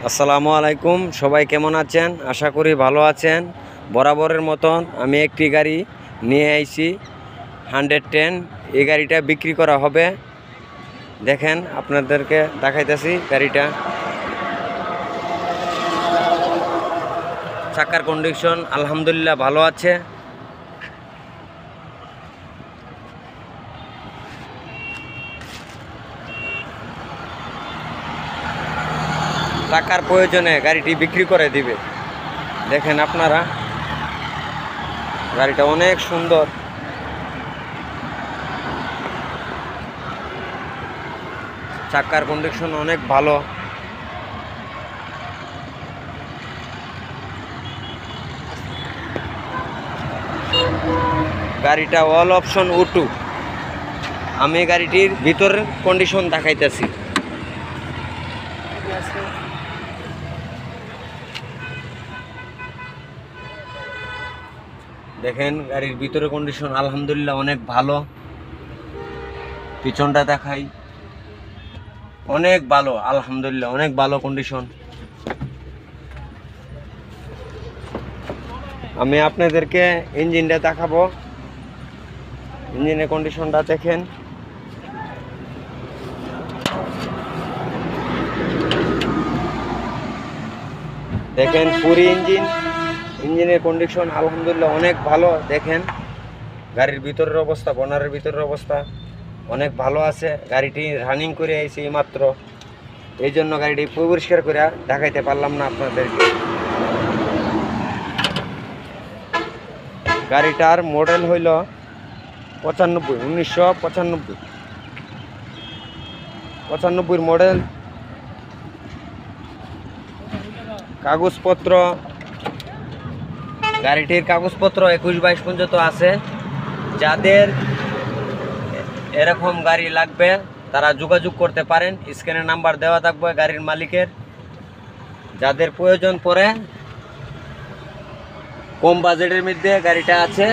আসসালামু আলাইকুম, সবাই কেমন আছেন? আশা করি ভালো আছেন। বরাবরের মতন আমি একটি গাড়ি নিয়ে আইছি 110। এই গাড়িটা বিক্রি করা হবে। দেখেন, আপনাদেরকে দেখাইতেছি গাড়িটা। চাকার কন্ডিশন আলহামদুলিল্লাহ ভালো আছে। টাকার প্রয়োজনে গাড়িটি বিক্রি করে দিবে। দেখেন আপনারা, গাড়িটা অনেক সুন্দর। চাকার কন্ডিশন অনেক ভালো। গাড়িটা অল অপশন উটু। আমি গাড়িটির ভিতরের কন্ডিশন দেখাইতেছি। দেখেন, গাড়ির ভিতরে কন্ডিশন আলহামদুলিল্লাহ অনেক ভালো। পিছনটা দেখাই, অনেক ভালো আলহামদুলিল্লাহ, অনেক ভালো কন্ডিশন। আমি আপনাদেরকে ইঞ্জিনটা দেখাবো। ইঞ্জিনের কন্ডিশনটা দেখেন। দেখেন পুরি ইঞ্জিনের কন্ডিশন আলহামদুলিল্লাহ অনেক ভালো। দেখেন গাড়ির ভিতরের অবস্থা, বনারের ভিতরের অবস্থা অনেক ভালো আছে। গাড়িটি রানিং করে আইছি মাত্র, এই জন্য গাড়িটি পরিষ্কার করে দেখাইতে পারলাম না আপনাদেরকে। গাড়িটার মডেল হইল 1995 মডেল। কাগজপত্র, গাড়িটির কাগজপত্র 21-22 পর্যন্ত আছে। যাদের এরকম গাড়ি লাগবে তারা যোগাযোগ করতে পারেন। স্ক্রিনে নাম্বার দেওয়া থাকবে গাড়ির মালিকের। যাদের প্রয়োজন পড়ে, কম বাজেটের মধ্যে গাড়িটা আছে।